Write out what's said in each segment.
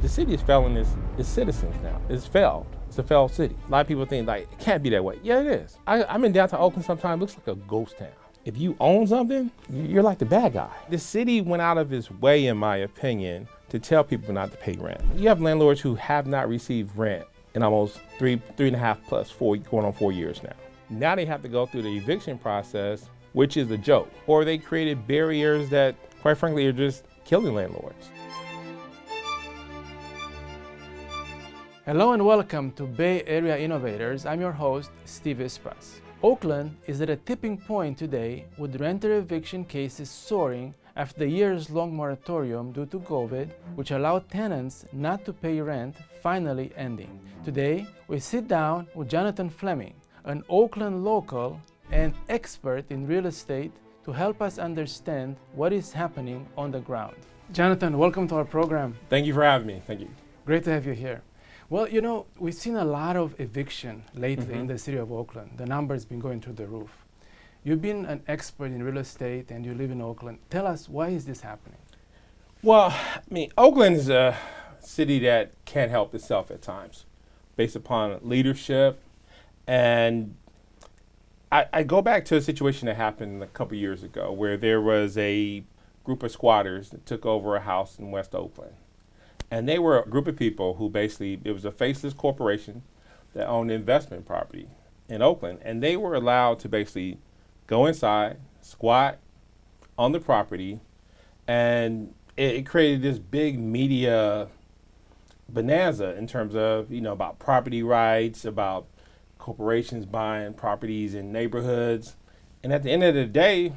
The city is failing its citizens now. It's failed. It's a failed city. A lot of people think like it can't be that way. Yeah, it is. I'm in downtown Oakland sometimes. It looks like a ghost town. If you own something, you're like the bad guy. The city went out of its way, in my opinion, to tell people not to pay rent. You have landlords who have not received rent in almost three and a half plus 4, going on 4 years now. Now they have to go through the eviction process, which is a joke. Or they created barriers that, quite frankly, are just killing landlords. Hello and welcome to Bay Area Innovators. I'm your host, Steve Ispas. Oakland is at a tipping point today with renter eviction cases soaring after the years-long moratorium due to COVID, which allowed tenants not to pay rent, finally ending. Today, we sit down with Jonathan Fleming, an Oakland local and expert in real estate, to help us understand what is happening on the ground. Jonathan, welcome to our program. Thank you for having me. Thank you. Great to have you here. Well, you know, we've seen a lot of eviction lately in the city of Oakland. The numbers been going through the roof. You've been an expert in real estate and you live in Oakland. Tell us, why is this happening? Well, I mean, Oakland is a city that can't help itself at times based upon leadership. And I go back to a situation that happened a couple years ago where there was a group of squatters that took over a house in West Oakland. And they were a group of people who basically, it was a faceless corporation that owned investment property in Oakland. And they were allowed to basically go inside, squat on the property, and it created this big media bonanza in terms of, you know, about property rights, about corporations buying properties in neighborhoods. And at the end of the day,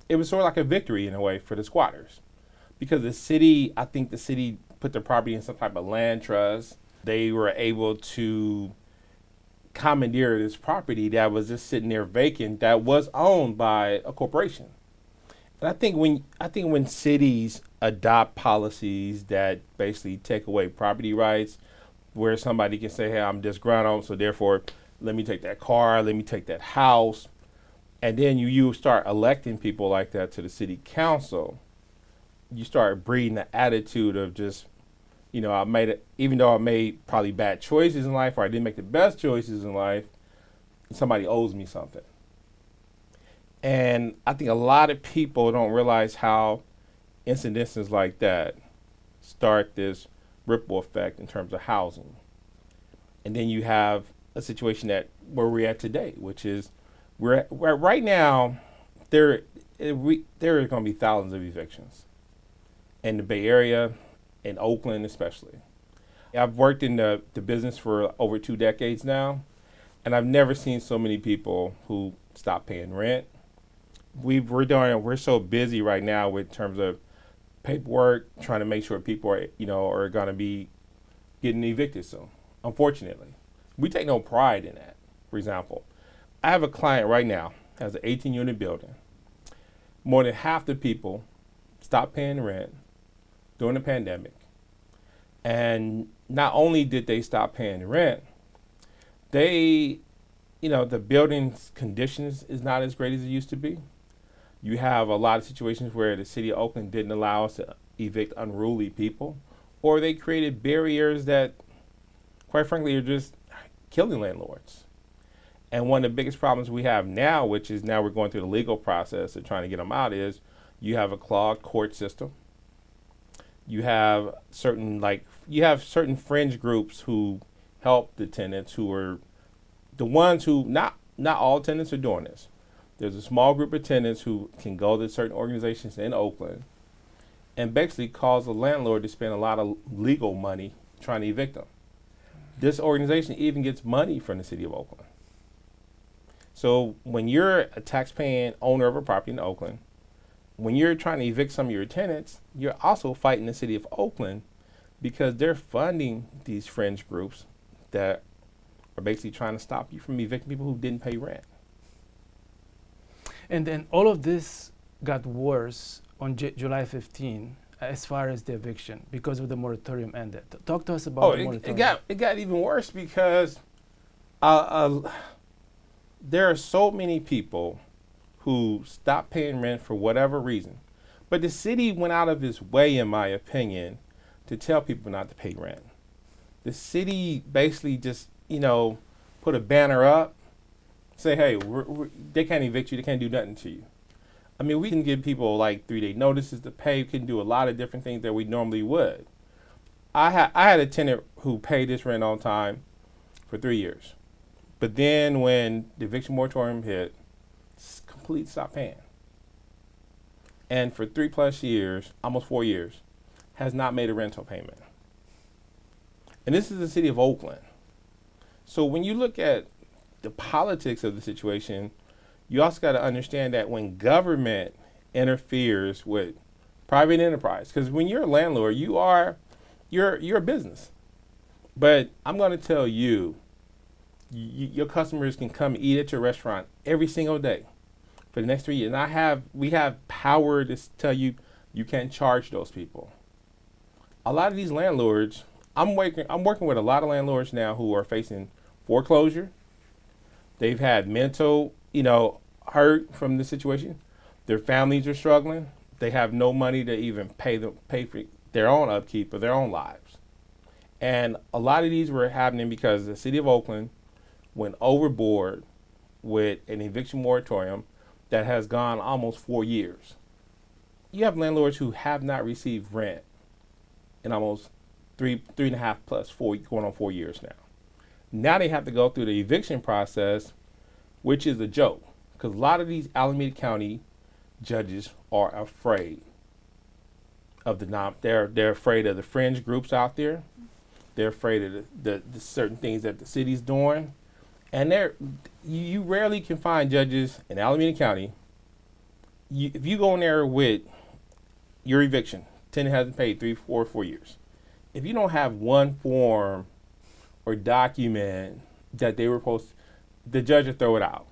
it was sort of like a victory in a way for the squatters. Because I think the city put the property in some type of land trust. They were able to commandeer this property that was just sitting there vacant that was owned by a corporation. And I think when cities adopt policies that basically take away property rights, where somebody can say, hey, I'm disgruntled, so therefore let me take that car, let me take that house, and then you start electing people like that to the city council, you start breeding the attitude of just, you know, even though I made probably bad choices in life, or I didn't make the best choices in life, somebody owes me something. And I think a lot of people don't realize how incidences like that start this ripple effect in terms of housing. And then you have a situation where we're at today, which is we're right now, there are going to be thousands of evictions in the Bay Area, in Oakland especially. I've worked in the business for over 2 decades now, and I've never seen so many people who stop paying rent. We're so busy right now with terms of paperwork, trying to make sure people are going to be getting evicted soon. Unfortunately, we take no pride in that. For example, I have a client right now, has an 18-unit building. More than half the people stopped paying rent during the pandemic. And not only did they stop paying rent, the building's conditions is not as great as it used to be. You have a lot of situations where the city of Oakland didn't allow us to evict unruly people, or they created barriers that, quite frankly, are just killing landlords. And one of the biggest problems we have now, which is now we're going through the legal process of trying to get them out, is you have a clogged court system. You have certain fringe groups who help the tenants, who are the ones who, not all tenants are doing this. There's a small group of tenants who can go to certain organizations in Oakland and basically cause the landlord to spend a lot of legal money trying to evict them. This organization even gets money from the city of Oakland. So when you're a tax-paying owner of a property in Oakland, when you're trying to evict some of your tenants, you're also fighting the city of Oakland because they're funding these fringe groups that are basically trying to stop you from evicting people who didn't pay rent. And then all of this got worse on July 15 as far as the eviction because of the moratorium ended. Talk to us about the moratorium. It got even worse because there are so many people who stopped paying rent for whatever reason. But the city went out of its way, in my opinion, to tell people not to pay rent. The city basically just, put a banner up, say, hey, they can't evict you, they can't do nothing to you. I mean, we can give people like 3-day notices to pay. We can do a lot of different things that we normally would. I had a tenant who paid his rent on time for 3 years. But then when the eviction moratorium hit, completely stopped paying. And for 3+ years, almost 4 years, has not made a rental payment. And this is the city of Oakland. So when you look at the politics of the situation, you also got to understand that when government interferes with private enterprise, because when you're a landlord, you're a business. But I'm going to tell you, your customers can come eat at your restaurant every single day for the next 3 years. And we have power to tell you you can't charge those people. A lot of these landlords, I'm working with a lot of landlords now who are facing foreclosure. They've had mental, hurt from the situation. Their families are struggling. They have no money to even pay for their own upkeep of their own lives. And a lot of these were happening because the city of Oakland went overboard with an eviction moratorium that has gone almost 4 years. You have landlords who have not received rent in almost 3.5 plus 4, going on 4 years now. Now they have to go through the eviction process, which is a joke, because a lot of these Alameda County judges are afraid of they're afraid of the fringe groups out there. They're afraid of the certain things that the city's doing. And you rarely can find judges in Alameda County. If you go in there with your eviction, tenant hasn't paid 4 years. If you don't have one form or document that they were supposed to, the judge will throw it out.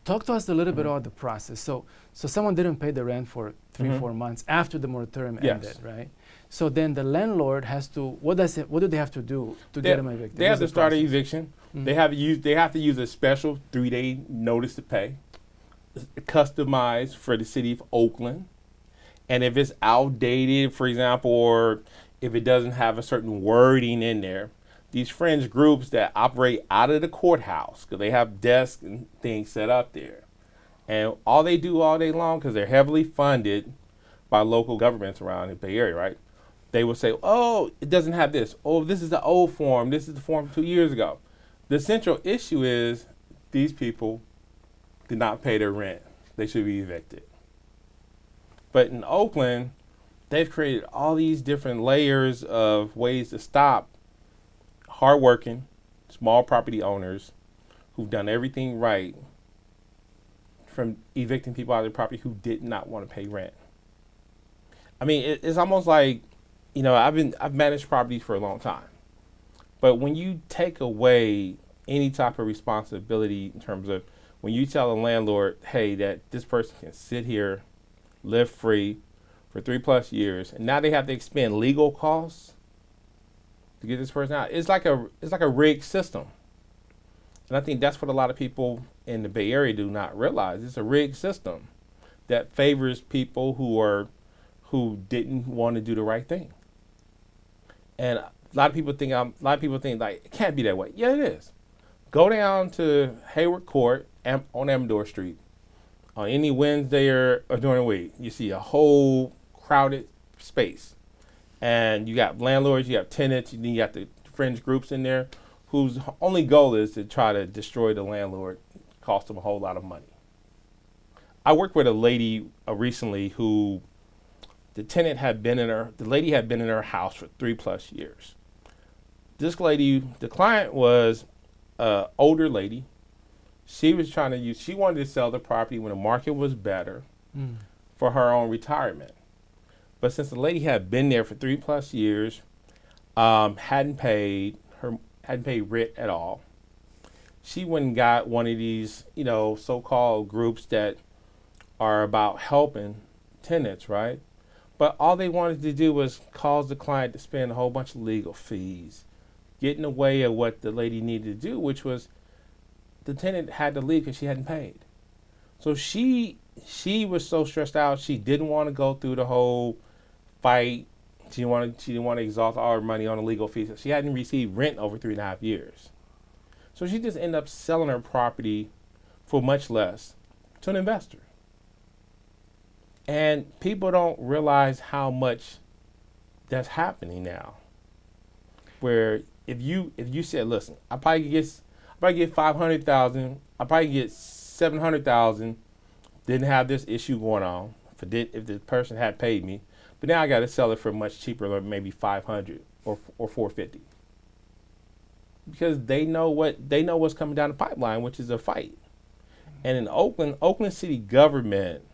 Talk to us a little bit about the process. So someone didn't pay the rent for 3-4 months after the moratorium ended, right? So then the landlord has to, what do they have to do to get them evicted? They have to start an eviction. They have to use a special 3-day notice to pay, customized for the city of Oakland. And if it's outdated, for example, or if it doesn't have a certain wording in there, these fringe groups that operate out of the courthouse, because they have desks and things set up there. And all they do all day long, because they're heavily funded by local governments around the Bay Area, right? They will say, oh, it doesn't have this. Oh, this is the old form. This is the form 2 years ago. The central issue is these people did not pay their rent. They should be evicted. But in Oakland, they've created all these different layers of ways to stop hardworking, small property owners who've done everything right from evicting people out of their property who did not want to pay rent. I mean, it's almost like, I've managed properties for a long time. But when you take away any type of responsibility in terms of when you tell a landlord, hey, that this person can sit here, live free for 3+ years, and now they have to expend legal costs to get this person out. It's like a rigged system. And I think that's what a lot of people in the Bay Area do not realize. It's a rigged system that favors people who didn't want to do the right thing. And a lot of people think like it can't be that way. Yeah, it is. Go down to Hayward Court on Amador Street on any Wednesday or during the week. You see a whole crowded space. And you got landlords, you have tenants, you got the fringe groups in there whose only goal is to try to destroy the landlord, cost them a whole lot of money. I worked with a lady recently who the lady had been in her house for 3+ years. This lady, the client was an older lady. She wanted to sell the property when the market was better for her own retirement. But since the lady had been there for 3+ years, hadn't paid rent at all, she went and got one of these, so-called groups that are about helping tenants, right? But all they wanted to do was cause the client to spend a whole bunch of legal fees, get in the way of what the lady needed to do, which was the tenant had to leave because she hadn't paid. So she was so stressed out, she didn't want to go through the whole fight She didn't want to exhaust all her money on the legal fees. She hadn't received rent over 3.5 years. So she just ended up selling her property for much less to an investor. And people don't realize how much that's happening now. Where if you said, listen, I probably get 500,000, I probably get 700,000, didn't have this issue going on, if the person had paid me, but now I got to sell it for much cheaper, like maybe 500 or 450, because they know what's coming down the pipeline, which is a fight. And in Oakland City government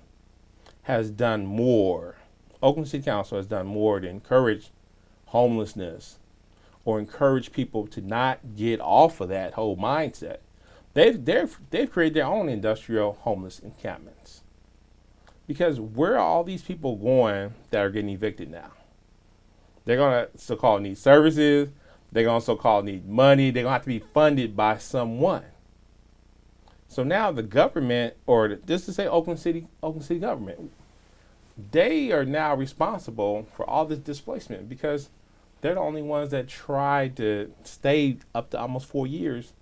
has done more. Oakland City Council has done more to encourage homelessness or encourage people to not get off of that whole mindset. They've created their own industrial homeless encampments. Because where are all these people going that are getting evicted now? They're going to so-called need services. They're going to so-called need money. They're going to have to be funded by someone. So now the government, or just to say Oakland City government, they are now responsible for all this displacement because they're the only ones that tried to stay up to almost 4 years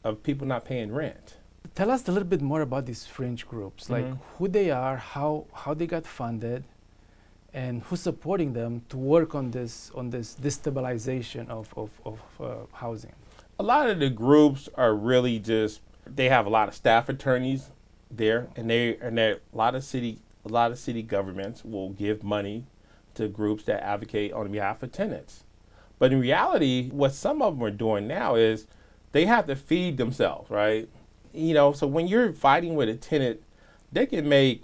of people not paying rent. Tell us a little bit more about these fringe groups, like who they are, how they got funded, and who's supporting them to work on this destabilization of housing. A lot of the groups are really just, they have a lot of staff attorneys there, and a lot of city governments will give money to groups that advocate on behalf of tenants. But in reality, what some of them are doing now is they have to feed themselves, right? So when you're fighting with a tenant, they can make,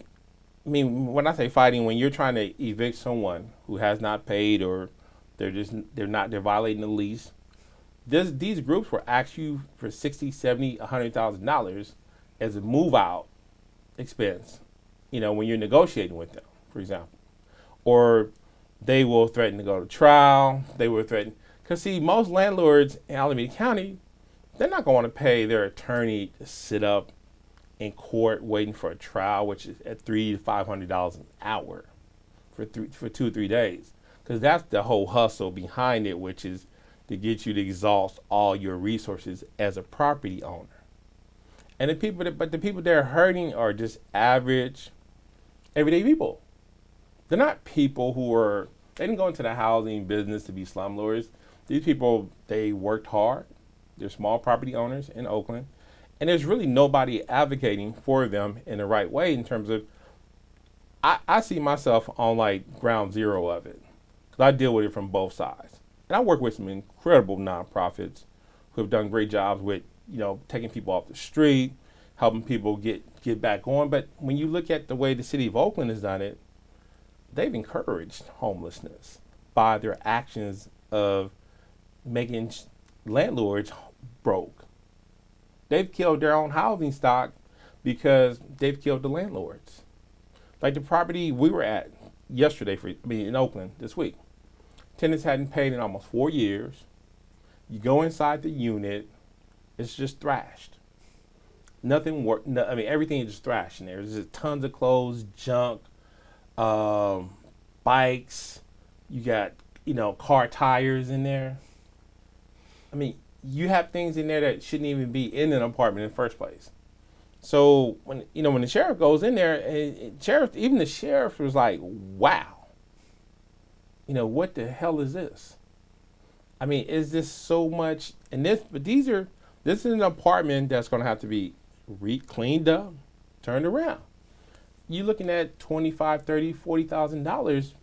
when I say fighting, when you're trying to evict someone who has not paid or they're violating the lease, these groups will ask you for $60,000, $70,000, $100,000 as a move out expense, when you're negotiating with them, for example. Or they will threaten to go to trial. They will threaten, because see, most landlords in Alameda County, they're not going to pay their attorney to sit up in court waiting for a trial, which is at $300 to $500 an hour for 2 or 3 days, because that's the whole hustle behind it, which is to get you to exhaust all your resources as a property owner. And the people they're hurting are just average, everyday people. They're not people they didn't go into the housing business to be slumlords. These people, they worked hard. They're small property owners in Oakland. And there's really nobody advocating for them in the right way in terms of, I see myself on like ground zero of it, because I deal with it from both sides. And I work with some incredible nonprofits who have done great jobs with, taking people off the street, helping people get back on. But when you look at the way the city of Oakland has done it, they've encouraged homelessness by their actions of making landlords broke. They've killed their own housing stock because they've killed the landlords. Like the property we were at yesterday, in Oakland this week. Tenants hadn't paid in almost 4 years. You go inside the unit, it's just thrashed. Everything is just thrashed in there. There's just tons of clothes, junk, bikes. You got, car tires in there. You have things in there that shouldn't even be in an apartment in the first place. So when the sheriff goes in there, even the sheriff was like, wow. What the hell is this? Is this so much? This is an apartment that's going to have to be cleaned up, turned around. You're looking at $25,000, $30,000, $40,000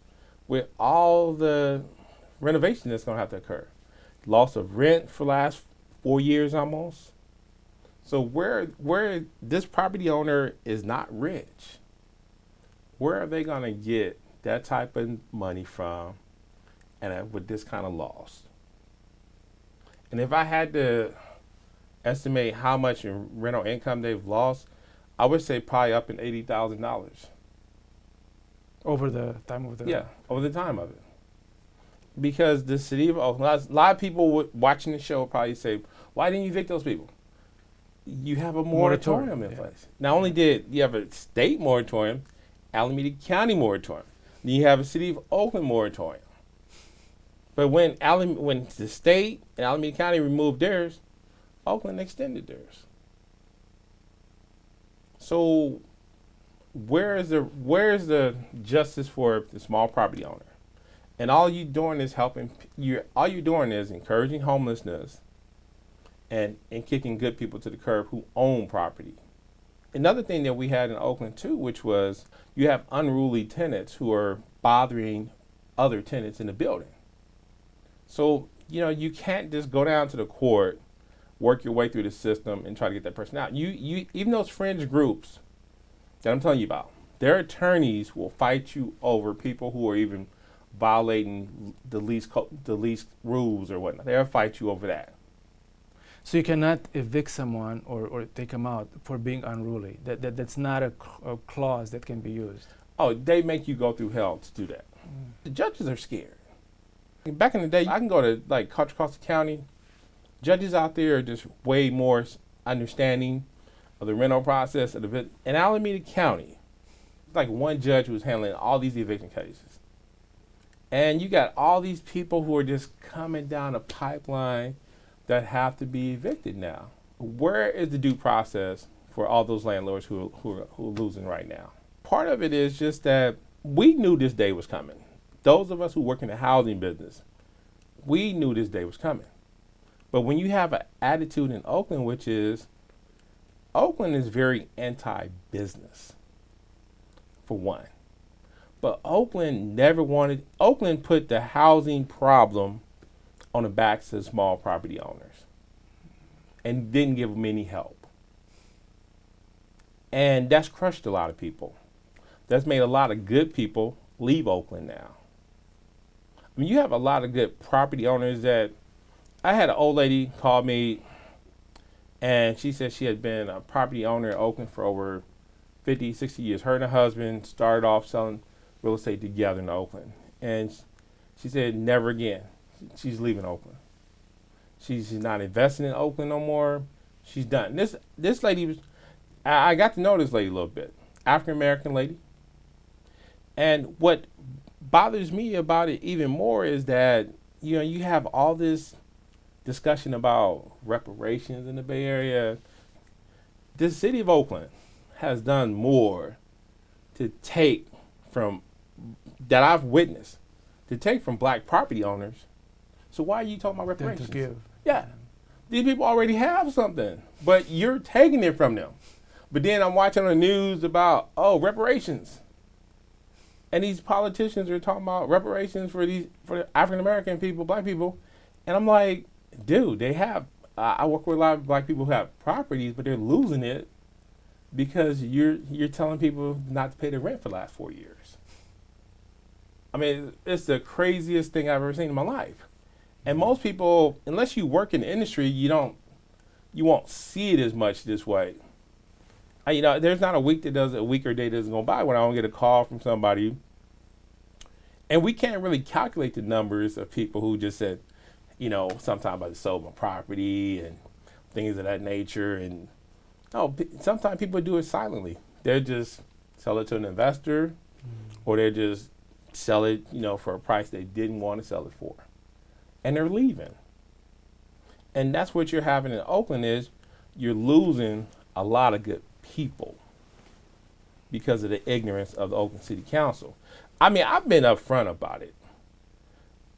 with all the renovation that's going to have to occur. Loss of rent for the last 4 years almost. So where this property owner is not rich, where are they going to get that type of money from, and with this kind of loss? And if I had to estimate how much in rental income they've lost, I would say probably up in $80,000. Over the time of the... over the time of it. Because the city of Oakland, a lot of people watching the show will probably say, why didn't you evict those people? You have a moratorium in place. Not only did you have a state moratorium, Alameda County moratorium. Then you have a city of Oakland moratorium. But when the state and Alameda County removed theirs, Oakland extended theirs. So where is the justice for the small property owner? And all you're doing is encouraging homelessness and kicking good people to the curb who own property. Another thing that we had in Oakland too, which was you have unruly tenants who are bothering other tenants in the building. So, you can't just go down to the court, work your way through the system and try to get that person out. You even those fringe groups that I'm telling you about, their attorneys will fight you over people who are even violating the lease rules or whatnot. They'll fight you over that. So you cannot evict someone or take them out for being unruly. That's not a clause that can be used. Oh, they make you go through hell to do that. The judges are scared. Back in the day, I can go to Contra Costa County. Judges out there are just way more understanding of the rental process. In Alameda County, like one judge who was handling all these eviction cases. And you got all these people who are just coming down a pipeline that have to be evicted now. Where is the due process for all those landlords who are losing right now? Part of it is just that we knew this day was coming. Those of us who work in the housing business, we knew this day was coming. But when you have an attitude in Oakland, which is, Oakland is very anti-business, for one. But Oakland put the housing problem on the backs of small property owners and didn't give them any help. And that's crushed a lot of people. That's made a lot of good people leave Oakland now. I mean, you have a lot of good property owners I had an old lady call me and she said she had been a property owner in Oakland for over 50, 60 years. Her and her husband started off selling real estate together in Oakland. And she said, never again. She's leaving Oakland. She's not investing in Oakland no more. She's done. This lady I got to know this lady a little bit. African American lady. And what bothers me about it even more is that, you have all this discussion about reparations in the Bay Area. The city of Oakland has done more to take from, that I've witnessed, to take from black property owners. So why are you talking about reparations? To give. Yeah. These people already have something, but you're taking it from them. But then I'm watching on the news about, reparations. And these politicians are talking about reparations for African American people, black people. And I'm like, dude, they have, I work with a lot of black people who have properties, but they're losing it because you're telling people not to pay their rent for the last 4 years. I mean, it's the craziest thing I've ever seen in my life. And most people, unless you work in the industry, you won't see it as much this way. There's not a week or day doesn't go by when I don't get a call from somebody. And we can't really calculate the numbers of people who just said, sometimes I sold my property and things of that nature. And sometimes people do it silently. They'll just sell it to an investor, or they just sell it, for a price they didn't want to sell it for. And they're leaving. And that's what you're having in Oakland is you're losing a lot of good people because of the ignorance of the Oakland City Council. I mean, I've been upfront about it.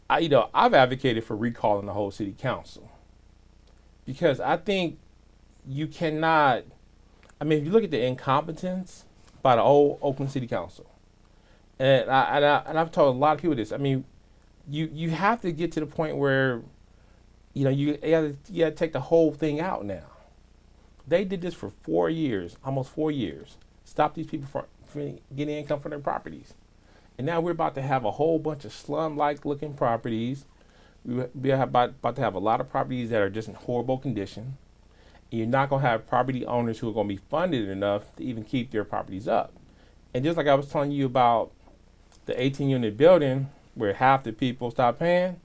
I've advocated for recalling the whole city council because I think you cannot, if you look at the incompetence by the old Oakland City Council, and I've told a lot of people this, you have to get to the point where, you gotta take the whole thing out now. They did this for 4 years, almost 4 years. Stop these people from getting income from their properties. And now we're about to have a whole bunch of slum-like looking properties. We're about to have a lot of properties that are just in horrible condition. And you're not going to have property owners who are going to be funded enough to even keep their properties up. And just like I was telling you about the 18-unit building where half the people stopped paying,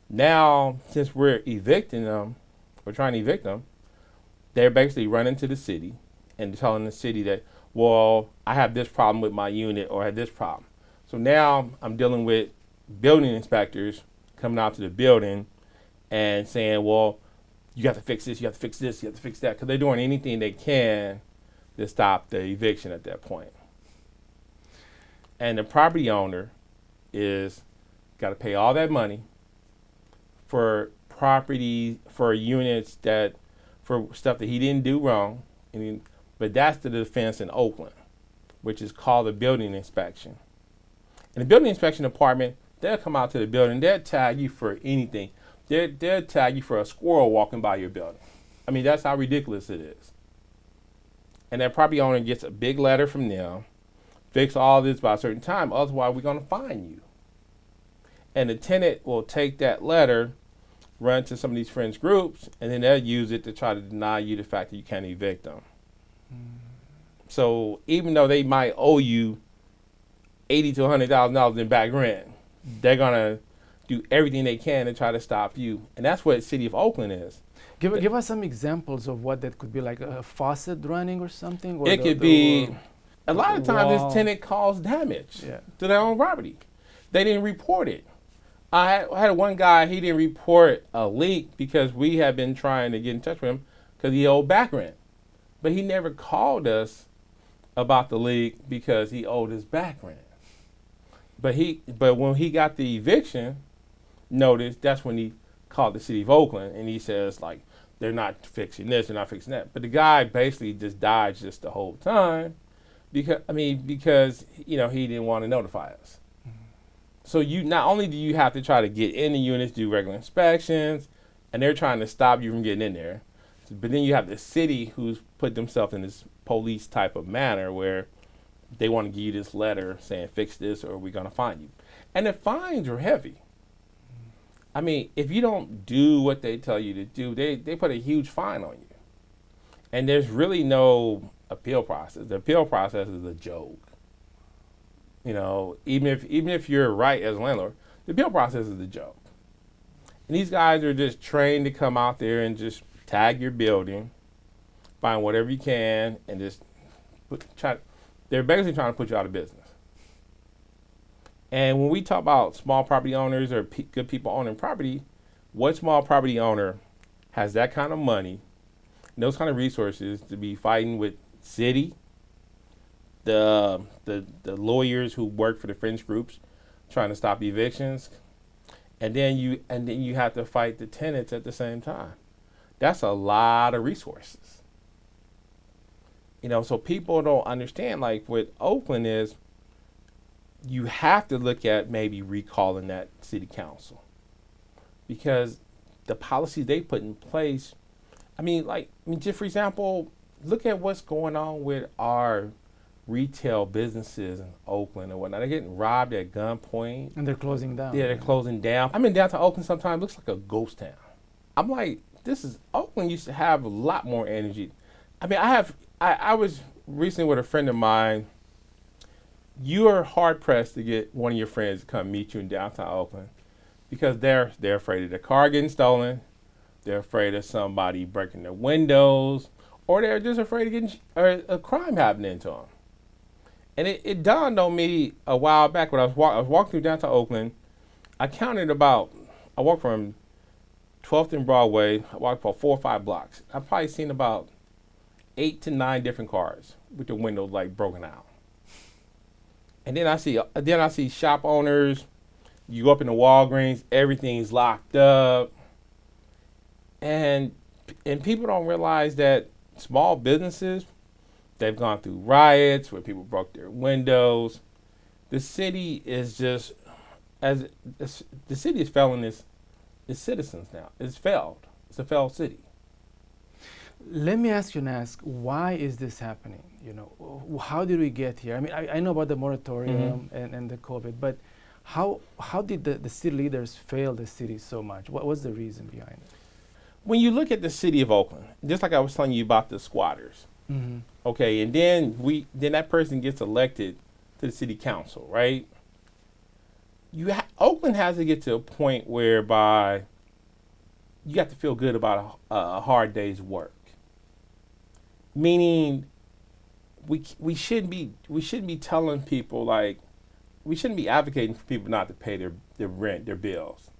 now since we're evicting them, we're trying to evict them, they're basically running to the city and telling the city that, well, I have this problem with my unit or I have this problem. So now I'm dealing with building inspectors coming out to the building and saying, well, you have to fix this, you have to fix this, you have to fix that, because they're doing anything they can to stop the eviction at that point. And the property owner is got to pay all that money for for units for stuff that he didn't do wrong. But that's the defense in Oakland, which is called a building inspection. And the building inspection department, they'll come out to the building, they'll tag you for anything. They'll tag you for a squirrel walking by your building. I mean, that's how ridiculous it is. And that property owner gets a big letter from them, fix all this by a certain time, otherwise we're going to fine you. And the tenant will take that letter, run to some of these friends groups, and then they'll use it to try to deny you the fact that you can't evict them. So even though they might owe you $80,000 to $100,000 in back rent, they're gonna do everything they can to try to stop you, and that's what the city of Oakland is. Give us some examples of what that could be, like a faucet running or something. Or it could be a lot of times this tenant caused damage to their own property. They didn't report it. I had one guy, he didn't report a leak because we had been trying to get in touch with him because he owed back rent. But he never called us about the leak because he owed his back rent. But when he got the eviction notice, that's when he called the city of Oakland and he says, like, they're not fixing this, they're not fixing that. But the guy basically just dodged us the whole time because he didn't want to notify us. So you not only do you have to try to get in the units, do regular inspections, and they're trying to stop you from getting in there, but then you have the city who's put themselves in this police type of manner where they want to give you this letter saying fix this or we're going to fine you. And the fines are heavy. I mean, if you don't do what they tell you to do, they put a huge fine on you. And there's really no appeal process. The appeal process is a joke. Even if you're right as a landlord, the appeal process is a joke. And these guys are just trained to come out there and just tag your building, find whatever you can, and just they're basically trying to put you out of business. And when we talk about small property owners or good people owning property, what small property owner has that kind of money, and those kind of resources to be fighting with city, the lawyers who work for the fringe groups trying to stop evictions, and then you have to fight the tenants at the same time. That's a lot of resources. So people don't understand, like with Oakland is, you have to look at maybe recalling that city council because the policies they put in place, just for example, look at what's going on with our retail businesses in Oakland and whatnot. They're getting robbed at gunpoint. And they're closing down. Yeah, they're closing down. I'm in downtown Oakland sometimes, it looks like a ghost town. I'm like, Oakland used to have a lot more energy. I was recently with a friend of mine. You are hard pressed to get one of your friends to come meet you in downtown Oakland because they're afraid of their car getting stolen, they're afraid of somebody breaking their windows, or they're just afraid of getting a crime happening to them. And it dawned on me a while back when I was walking through downtown Oakland. I walked from 12th and Broadway. I walked about 4 or 5 blocks. I've probably seen about 8 to 9 different cars with the windows like broken out. And then I see shop owners. You go up in the Walgreens, everything's locked up, and people don't realize that small businesses, they've gone through riots where people broke their windows. The city is failing its citizens now. It's failed. It's a failed city. Let me ask, why is this happening? How did we get here? I know about the moratorium and the COVID, but how did the city leaders fail the city so much? What was the reason behind it? When you look at the city of Oakland, just like I was telling you about the squatters, okay, and then that person gets elected to the city council, right? Oakland has to get to a point whereby you got to feel good about a hard day's work. Meaning, we shouldn't be telling people like we shouldn't be advocating for people not to pay their rent, their bills.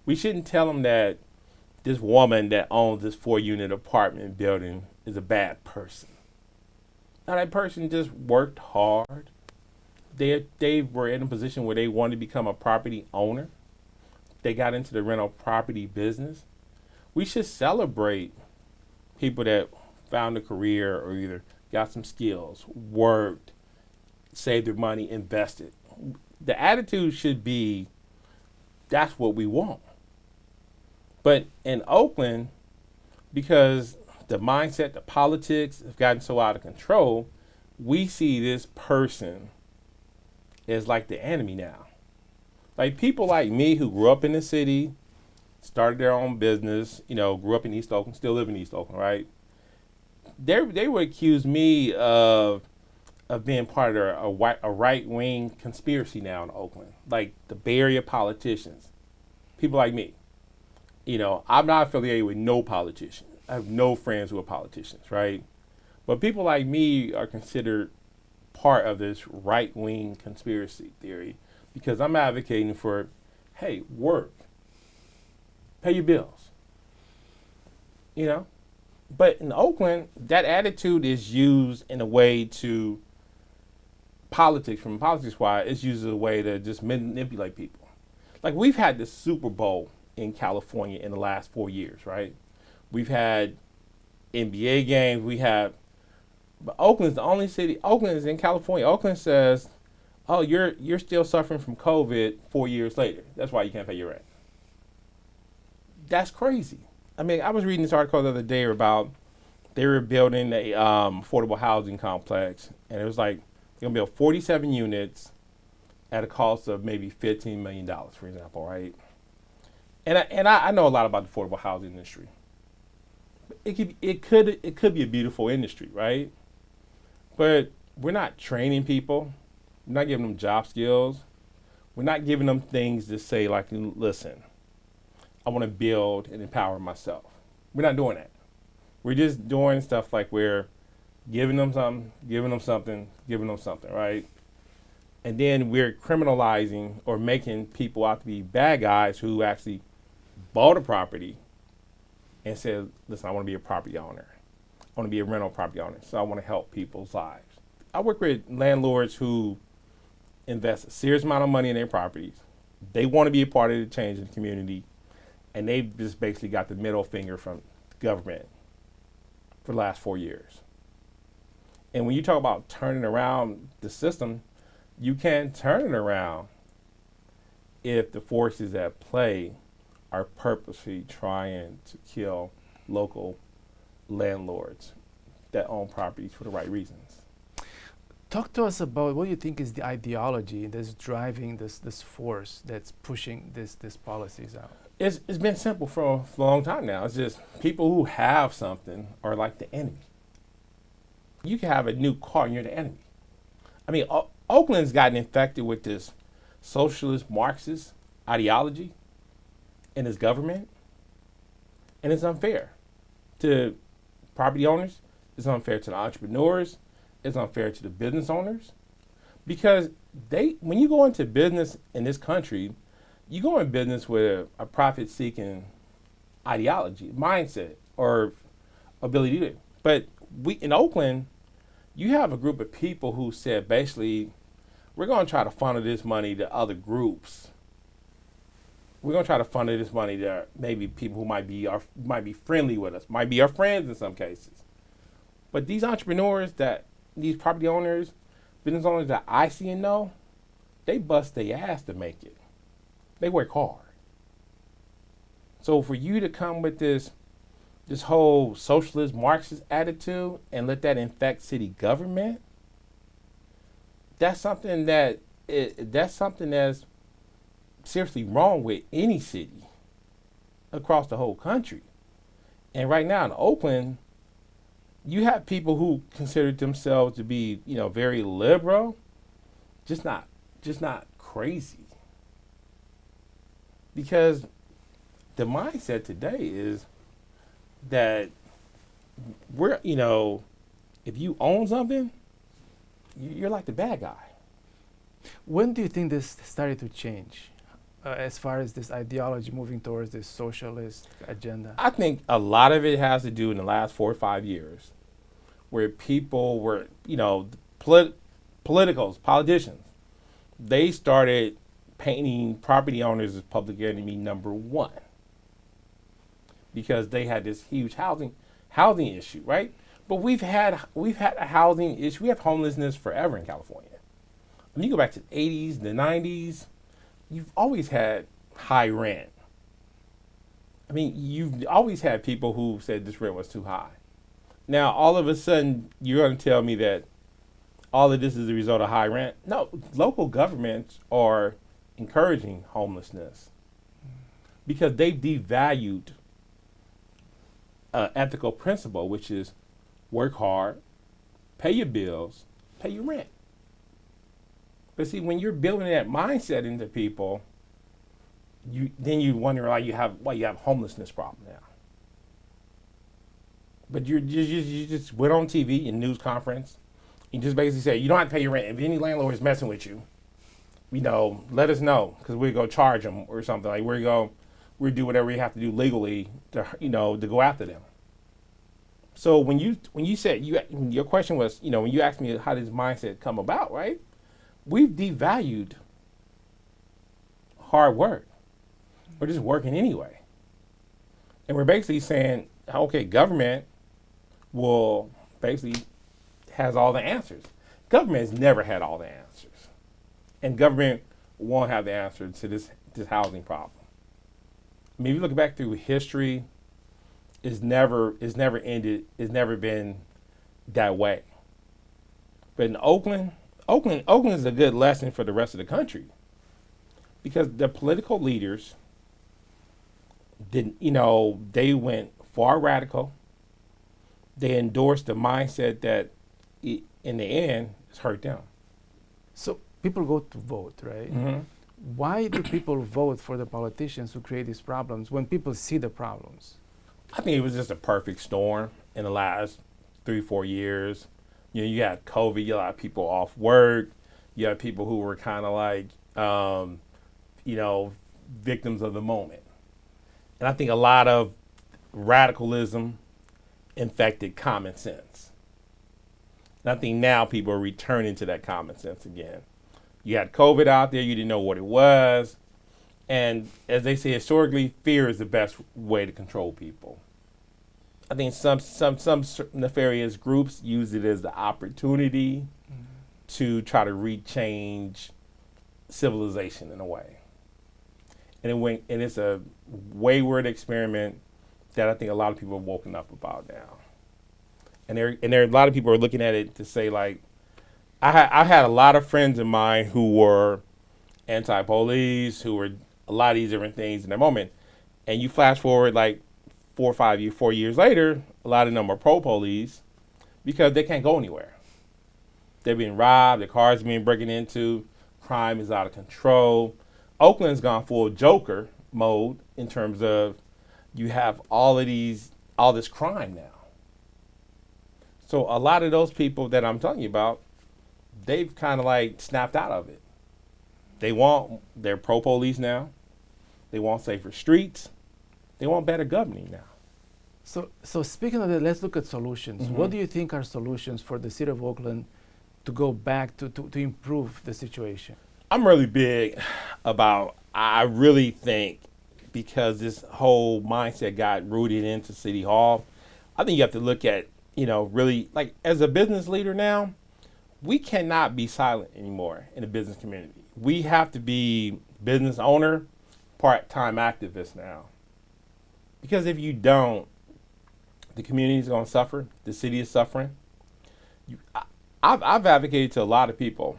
We shouldn't tell them that this woman that owns this 4-unit apartment building is a bad person. Now that person just worked hard. They were in a position where they wanted to become a property owner. They got into the rental property business. We should celebrate people that found a career or either got some skills, worked, saved their money, invested. The attitude should be, that's what we want. But in Oakland, because the mindset, the politics have gotten so out of control, we see this person as like the enemy now. Like people like me who grew up in the city, started their own business, grew up in East Oakland, still live in East Oakland, right? They would accuse me of being part of a right-wing conspiracy now in Oakland, like the Bay Area politicians, people like me. I'm not affiliated with no politician. I have no friends who are politicians, right? But people like me are considered part of this right-wing conspiracy theory because I'm advocating for, hey, work, pay your bills, But in Oakland, that attitude is used in a way to from politics-wise, it's used as a way to just manipulate people. Like we've had this Super Bowl in California in the last 4 years, right? We've had NBA games. But Oakland's the only city. Oakland is in California. Oakland says, "Oh, you're still suffering from COVID 4 years later. That's why you can't pay your rent." That's crazy. I mean, I was reading this article the other day about they were building a affordable housing complex, and it was like they're gonna build 47 units at a cost of maybe $15 million, for example, right? And I know a lot about the affordable housing industry. It could be a beautiful industry, right? But we're not training people. We're not giving them job skills. We're not giving them things to say like, listen, I want to build and empower myself. We're not doing that. We're just doing stuff like we're giving them something, giving them something, giving them something, right? And then we're criminalizing or making people out to be bad guys who actually bought a property and said, listen, I want to be a property owner. I want to be a rental property owner. So I want to help people's lives. I work with landlords who invest a serious amount of money in their properties. They want to be a part of the change in the community. And they've just basically got the middle finger from government for the last 4 years. And when you talk about turning around the system, you can't turn it around if the forces at play are purposely trying to kill local landlords that own properties for the right reasons. Talk to us about what you think is the ideology that's driving this force that's pushing these policies out. It's been simple for a long time now. It's just people who have something are like the enemy. You can have a new car and you're the enemy. I mean, Oakland's gotten infected with this socialist Marxist ideology in its government, and it's unfair to property owners, it's unfair to the entrepreneurs, it's unfair to the business owners, because when you go into business in this country, you go in business with a profit-seeking ideology, mindset, or ability to do it. But in Oakland, you have a group of people who said basically, we're going to try to funnel this money to other groups. We're going to try to funnel this money to maybe people who might be friendly with us, might be our friends in some cases. But these entrepreneurs these property owners, business owners that I see and know, they bust their ass to make it. They work hard. So for you to come with this whole socialist Marxist attitude and let that infect city government, that's something that's seriously wrong with any city across the whole country. And right now in Oakland, you have people who consider themselves to be, very liberal, just not crazy. Because the mindset today is that if you own something, you're like the bad guy. When do you think this started to change as far as this ideology moving towards this socialist agenda? I think a lot of it has to do in the last 4 or 5 years, where people were, politicians, they started painting property owners as public enemy number one because they had this huge housing issue, right? But we've had a housing issue. We have homelessness forever in California. When you go back to the 80s, the 90s, you've always had high rent. I mean, you've always had people who said this rent was too high. Now, all of a sudden, you're going to tell me that all of this is a result of high rent? No, local governments are encouraging homelessness because they've devalued ethical principle, which is work hard, pay your bills, pay your rent. But see, when you're building that mindset into people, then you wonder why you have homelessness problem now. But you just went on TV in news conference. You just basically say you don't have to pay your rent. If any landlord is messing with you, let us know because we go charge them or something. Like we do whatever we have to do legally to to go after them. So when you said your question was when you asked me how does mindset come about, right? We've devalued hard work. We're just working anyway, and we're basically saying, okay, government will basically has all the answers. Government has never had all the answers, and government won't have the answer to this housing problem. I mean, if you look back through history, it's never ended. It's never been that way. But in Oakland is a good lesson for the rest of the country because the political leaders they went far radical. They endorsed the mindset that in the end it's hurt them. So people go to vote, right? Mm-hmm. Why do people vote for the politicians who create these problems when people see the problems? I think it was just a perfect storm in the last 3-4 years. You had COVID, you had a lot of people off work, you had people who were kind of like, victims of the moment. And I think a lot of radicalism infected common sense. And I think now people are returning to that common sense again. You had COVID out there, you didn't know what it was. And as they say, historically, fear is the best way to control people. I think some nefarious groups use it as the opportunity to try to rechange civilization in a way. And it's a wayward experiment that I think a lot of people have woken up about now. And there are a lot of people are looking at it to say, like, I had a lot of friends of mine who were anti-police, who were a lot of these different things in that moment. And you flash forward like 4 years later, a lot of them are pro-police because they can't go anywhere. They're being robbed, their cars are being broken into, crime is out of control. Oakland's gone full Joker mode in terms of you have all this crime now. So a lot of those people that I'm telling you about, they've kind of like snapped out of it. They're pro-police now. They want safer streets. They want better governing now. So speaking of that, let's look at solutions. Mm-hmm. What do you think are solutions for the city of Oakland to go back to improve the situation? I'm really big about, I really think because this whole mindset got rooted into City Hall, I think you have to look at, really, like as a business leader now, we cannot be silent anymore in the business community. We have to be business owner, part-time activists now. Because if you don't, the community is going to suffer. The city is suffering. I've advocated to a lot of people,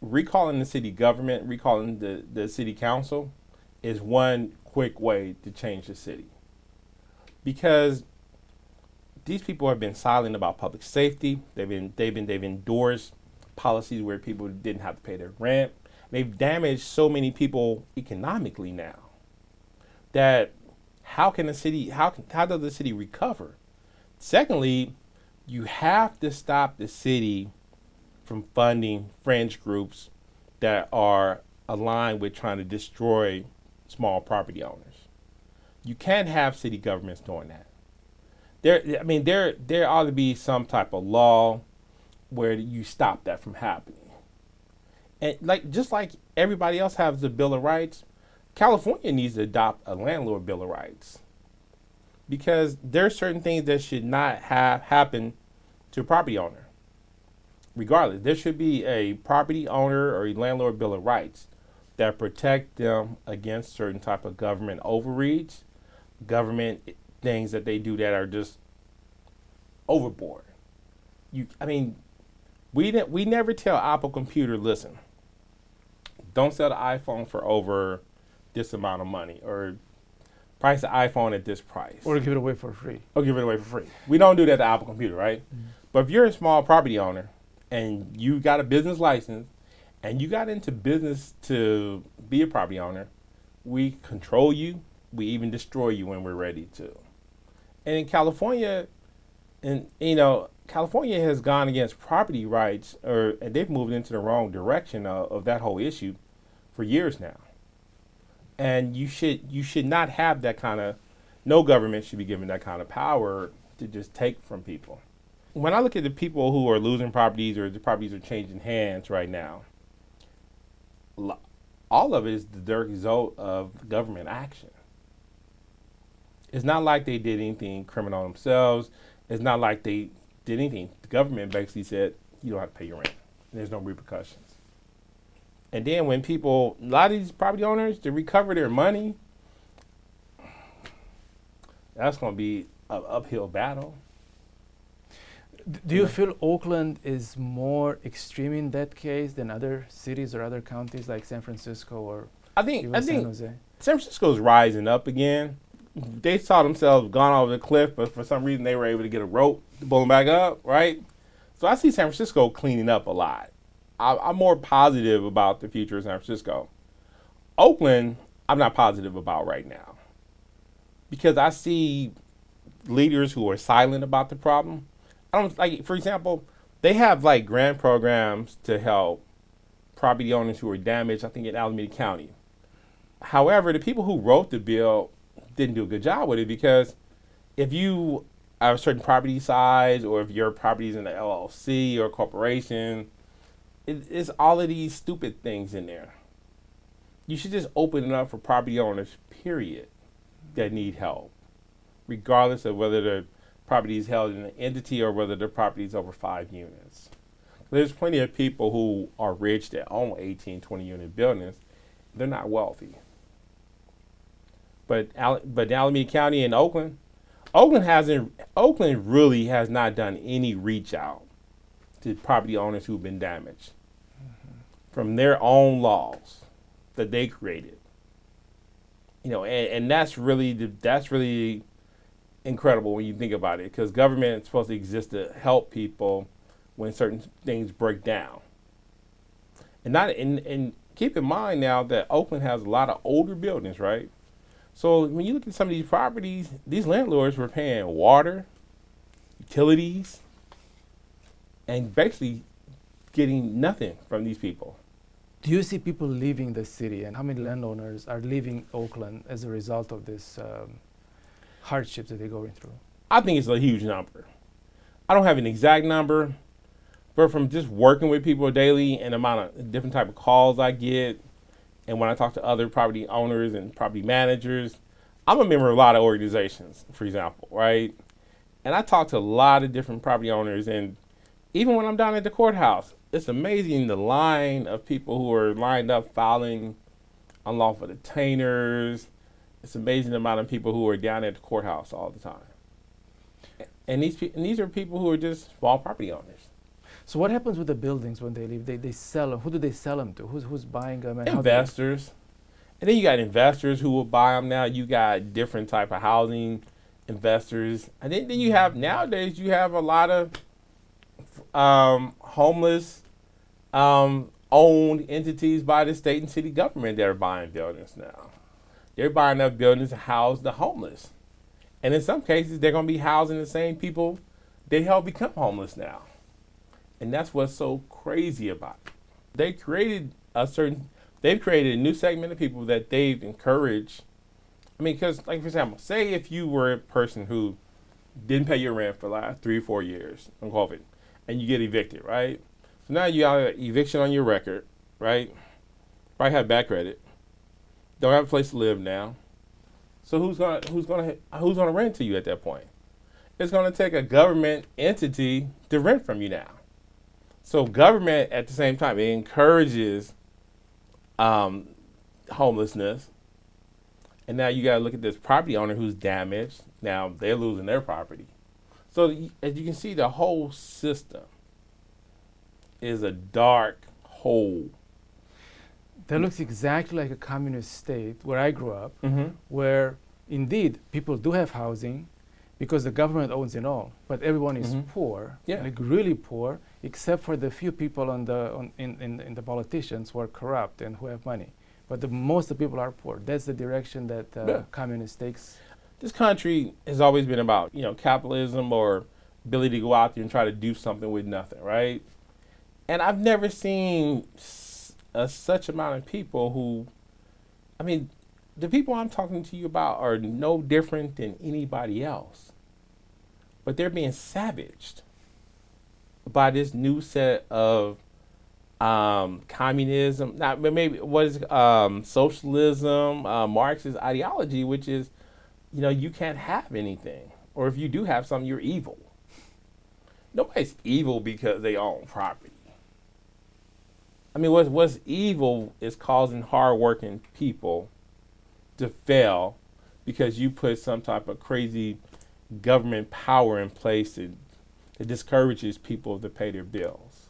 recalling the city government, recalling the city council is one quick way to change the city. Because these people have been silent about public safety. They've endorsed policies where people didn't have to pay their rent. They've damaged so many people economically now that how does the city recover? Secondly, you have to stop the city from funding fringe groups that are aligned with trying to destroy small property owners. You can't have city governments doing that. There ought to be some type of law where you stop that from happening. And just like everybody else has a Bill of Rights, California needs to adopt a landlord Bill of Rights, because there are certain things that should not have happen to a property owner. Regardless, there should be a property owner or a landlord Bill of Rights that protect them against certain type of government overreach, government things that they do that are just overboard. We never tell Apple Computer, listen, don't sell the iPhone for over this amount of money, or price the iPhone at this price. Or give it away for free. We don't do that to Apple Computer, right? Mm-hmm. But if you're a small property owner and you got a business license and you got into business to be a property owner, we control you. We even destroy you when we're ready to. And in California, California has gone against property rights, and they've moved into the wrong direction of that whole issue for years now. And you should not have that kind of, no government should be given that kind of power to just take from people. When I look at the people who are losing properties or the properties are changing hands right now, all of it is the direct result of government action. It's not like they did anything criminal themselves. It's not like they did anything. The government basically said, you don't have to pay your rent. And there's no repercussions. And then when a lot of these property owners, to recover their money, that's going to be an uphill battle. Do you feel Oakland is more extreme in that case than other cities or other counties like San Francisco or San Jose? San Francisco's rising up again. They saw themselves gone over the cliff, but for some reason they were able to get a rope to pull them back up, right? So I see San Francisco cleaning up a lot. I'm more positive about the future of San Francisco. Oakland, I'm not positive about right now, because I see leaders who are silent about the problem. For example, they have grant programs to help property owners who are damaged, I think in Alameda County. However, the people who wrote the bill didn't do a good job with it, because if you have a certain property size, or if your property is in an LLC or a corporation, it's all of these stupid things in there. You should just open it up for property owners, period, that need help, regardless of whether the property is held in an entity or whether the property is over 5 units. There's plenty of people who are rich that own 18, 20 unit buildings. They're not wealthy. But Alameda County and Oakland really has not done any reach out to property owners who've been damaged from their own laws that they created. And that's really incredible when you think about it, because government is supposed to exist to help people when certain things break down. And keep in mind now that Oakland has a lot of older buildings, right? So when you look at some of these properties, these landlords were paying water, utilities, and basically getting nothing from these people. Do you see people leaving the city, and how many landowners are leaving Oakland as a result of this hardships that they're going through? I think it's a huge number. I don't have an exact number, but from just working with people daily and the amount of different type of calls I get, and when I talk to other property owners and property managers, I'm a member of a lot of organizations, for example, right? And I talk to a lot of different property owners, and even when I'm down at the courthouse, it's amazing the line of people who are lined up filing unlawful detainers. It's amazing the amount of people who are down at the courthouse all the time. And these are people who are just small property owners. So what happens with the buildings when they leave? They sell them. Who do they sell them to? Who's buying them? And investors. And then you got investors who will buy them now. You got different type of housing investors. And then you have, nowadays, you have a lot of homeless owned entities by the state and city government that are buying buildings now. They're buying up buildings to house the homeless. And in some cases, they're going to be housing the same people they helped become homeless now. And that's what's so crazy about it. They created they've created a new segment of people that they've encouraged. I mean, because, like, for example, say if you were a person who didn't pay your rent for the last 3 or 4 years on COVID, and you get evicted, right? So now you have an eviction on your record, right? Probably have bad credit. Don't have a place to live now. So who's gonna rent to you at that point? It's gonna take a government entity to rent from you now. So government at the same time, it encourages homelessness. And now you got to look at this property owner who's damaged. Now they're losing their property. So as you can see, the whole system is a dark hole. That looks exactly like a communist state where I grew up, where indeed people do have housing because the government owns it all, but everyone is poor, like really poor, except for the few people in the politicians who are corrupt and who have money. But most of the people are poor. That's the direction that communist takes. This country has always been about, capitalism or ability to go out there and try to do something with nothing, right? And I've never seen such amount of people who, I mean, the people I'm talking to you about are no different than anybody else. But they're being savaged by this new set of communism, maybe what is socialism, Marxist ideology, which is, you can't have anything. Or if you do have something, you're evil. Nobody's evil because they own property. I mean, what's evil is causing hardworking people to fail because you put some type of crazy government power in place that discourages people to pay their bills.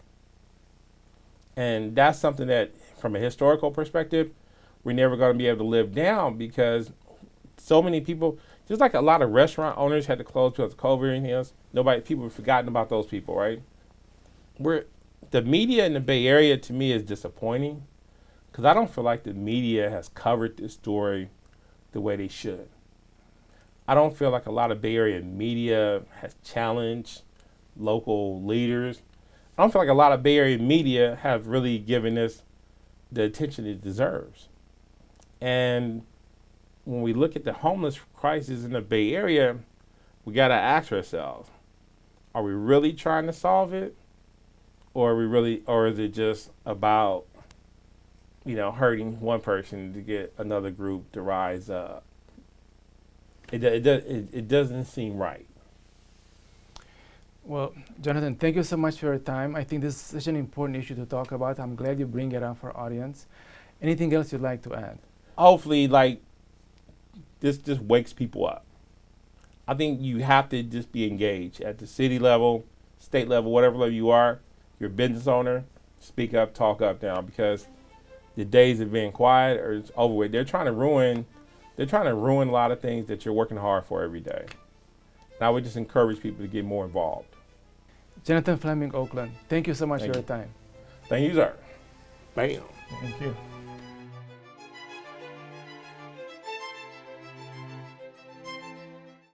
And that's something that, from a historical perspective, we're never going to be able to live down because so many people, just like a lot of restaurant owners had to close because of COVID and anything else, people have forgotten about those people, right? The media in the Bay Area, to me, is disappointing because I don't feel like the media has covered this story the way they should. I don't feel like a lot of Bay Area media has challenged local leaders. I don't feel like a lot of Bay Area media have really given this the attention it deserves. And when we look at the homeless crisis in the Bay Area, we got to ask ourselves, are we really trying to solve it? Or is it just about, hurting one person to get another group to rise up? It doesn't seem right. Well, Jonathan, thank you so much for your time. I think this is such an important issue to talk about. I'm glad you bring it up for our audience. Anything else you'd like to add? Hopefully, this just wakes people up. I think you have to just be engaged at the city level, state level, whatever level you are. You're a business owner, speak up, talk up now, because the days of being quiet are over with. They're trying to ruin a lot of things that you're working hard for every day. And I would just encourage people to get more involved. Jonathan Fleming, Oakland, thank you so much for your time. Thank you, sir. Bam. Thank you.